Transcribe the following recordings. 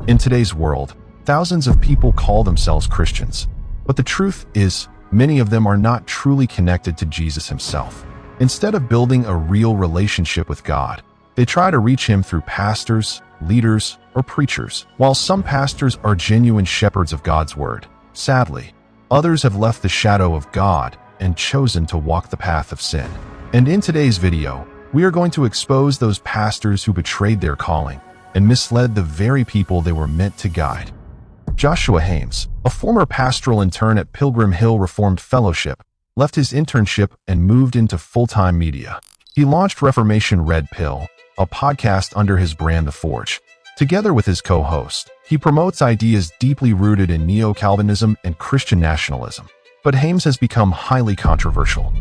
In today's world, thousands of people call themselves Christians, but the truth is, many of them are not truly connected to Jesus himself. Instead of building a real relationship with God, they try to reach him through pastors, leaders, or preachers. While some pastors are genuine shepherds of God's word, sadly, others have left the shadow of God and chosen to walk the path of sin. And in today's video, we are going to expose those pastors who betrayed their calling and misled the very people they were meant to guide. Joshua Hames, a former pastoral intern at Pilgrim Hill Reformed Fellowship, left his internship and moved into full-time media. He launched Reformation Red Pill, a podcast under his brand The Forge. Together with his co-host, he promotes ideas deeply rooted in neo-Calvinism and Christian nationalism. But Hames has become highly controversial.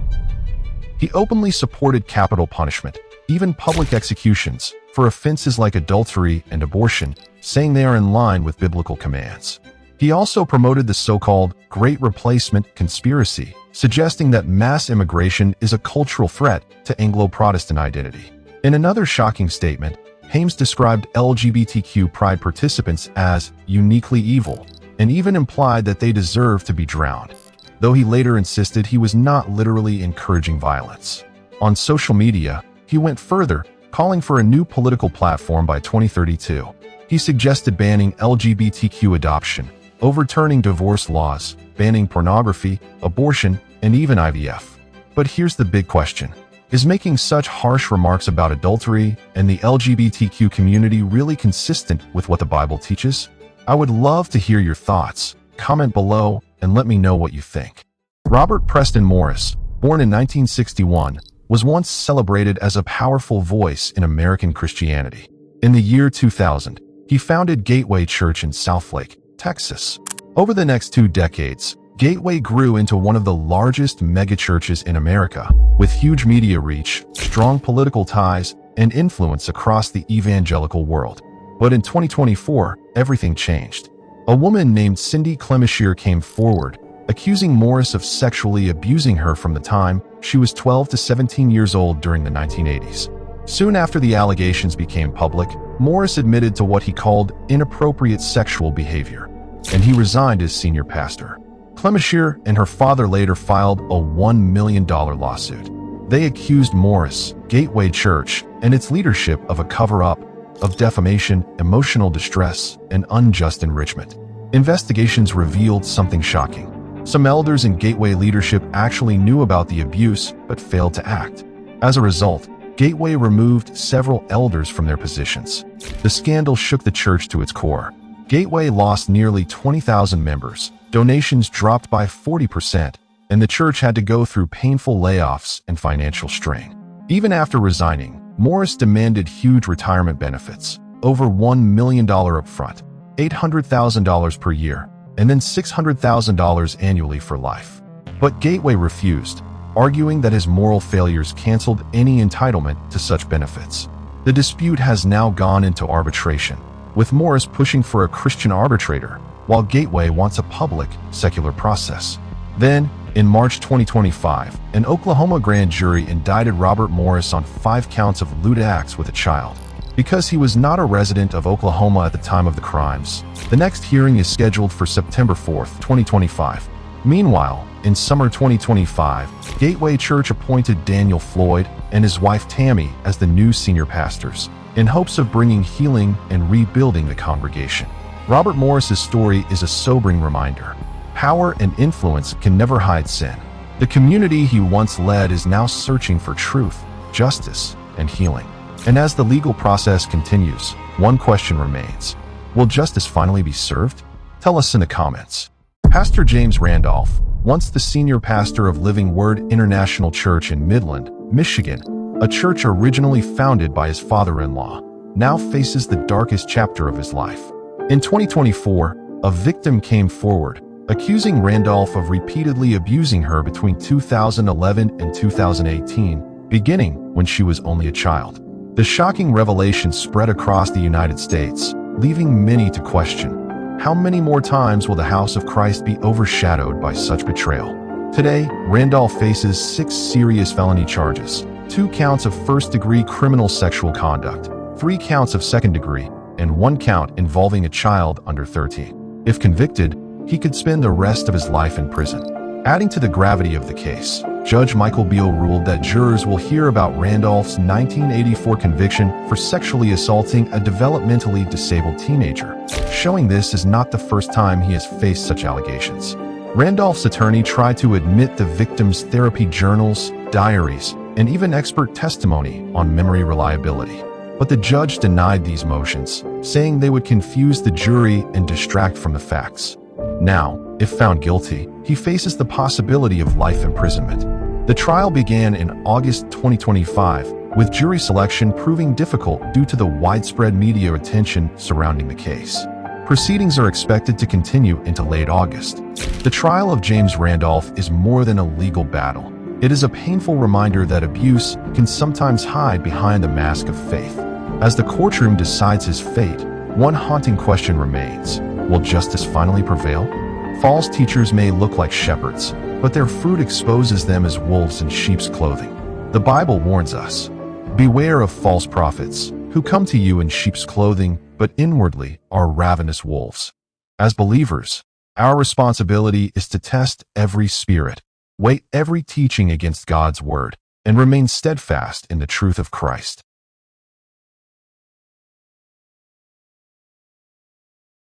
He openly supported capital punishment, even public executions, for offenses like adultery and abortion, saying they are in line with biblical commands. He also promoted the so-called Great Replacement conspiracy, suggesting that mass immigration is a cultural threat to Anglo-Protestant identity. In another shocking statement, Hames described LGBTQ pride participants as uniquely evil and even implied that they deserve to be drowned, though he later insisted he was not literally encouraging violence. On social media, he went further, calling for a new political platform by 2032. He suggested banning LGBTQ adoption, overturning divorce laws, banning pornography, abortion, and even IVF. But here's the big question. Is making such harsh remarks about adultery and the LGBTQ community really consistent with what the Bible teaches? I would love to hear your thoughts. Comment below and let me know what you think. Robert Preston Morris, born in 1961, was once celebrated as a powerful voice in American Christianity. In the year 2000, he founded Gateway Church in Southlake, Texas. Over the next 2 decades, Gateway grew into one of the largest megachurches in America, with huge media reach, strong political ties, and influence across the evangelical world. But in 2024, everything changed. A woman named Cindy Clemashear came forward, accusing Morris of sexually abusing her from the time she was 12 to 17 years old during the 1980s. Soon after the allegations became public, Morris admitted to what he called inappropriate sexual behavior, and he resigned as senior pastor. Clemashear and her father later filed a $1 million lawsuit. They accused Morris, Gateway Church, and its leadership of a cover-up, of defamation, emotional distress, and unjust enrichment. Investigations revealed something shocking. Some elders in Gateway leadership actually knew about the abuse but failed to act. As a result, Gateway removed several elders from their positions. The scandal shook the church to its core. Gateway lost nearly 20,000 members, donations dropped by 40%, and the church had to go through painful layoffs and financial strain. Even after resigning, Morris demanded huge retirement benefits, over $1 million upfront, $800,000 per year, and then $600,000 annually for life. But Gateway refused, arguing that his moral failures canceled any entitlement to such benefits. The dispute has now gone into arbitration, with Morris pushing for a Christian arbitrator, while Gateway wants a public, secular process. Then, in March 2025, an Oklahoma grand jury indicted Robert Morris on 5 counts of lewd acts with a child. Because he was not a resident of Oklahoma at the time of the crimes, the next hearing is scheduled for September 4, 2025. Meanwhile, in summer 2025, Gateway Church appointed Daniel Floyd and his wife Tammy as the new senior pastors, in hopes of bringing healing and rebuilding the congregation. Robert Morris's story is a sobering reminder. Power and influence can never hide sin. The community he once led is now searching for truth, justice, and healing. And as the legal process continues, one question remains. Will justice finally be served? Tell us in the comments. Pastor James Randolph, once the senior pastor of Living Word International Church in Midland, Michigan, a church originally founded by his father-in-law, now faces the darkest chapter of his life. In 2024, a victim came forward, accusing Randolph of repeatedly abusing her between 2011 and 2018, beginning when she was only a child. The shocking revelation spread across the United States, leaving many to question, how many more times will the house of Christ be overshadowed by such betrayal? Today, Randolph faces 6 serious felony charges, 2 counts of first-degree criminal sexual conduct, 3 counts of second-degree, and one count involving a child under 13. If convicted, he could spend the rest of his life in prison. Adding to the gravity of the case, Judge Michael Beale ruled that jurors will hear about Randolph's 1984 conviction for sexually assaulting a developmentally disabled teenager, showing this is not the first time he has faced such allegations. Randolph's attorney tried to admit the victim's therapy journals, diaries, and even expert testimony on memory reliability. But the judge denied these motions, saying they would confuse the jury and distract from the facts. Now, if found guilty, he faces the possibility of life imprisonment. The trial began in August 2025, with jury selection proving difficult due to the widespread media attention surrounding the case. Proceedings are expected to continue into late August. The trial of James Randolph is more than a legal battle. It is a painful reminder that abuse can sometimes hide behind the mask of faith. As the courtroom decides his fate, one haunting question remains: will justice finally prevail? False teachers may look like shepherds, but their fruit exposes them as wolves in sheep's clothing. The Bible warns us, "Beware of false prophets, who come to you in sheep's clothing, but inwardly are ravenous wolves." As believers, our responsibility is to test every spirit, weigh every teaching against God's word, and remain steadfast in the truth of Christ.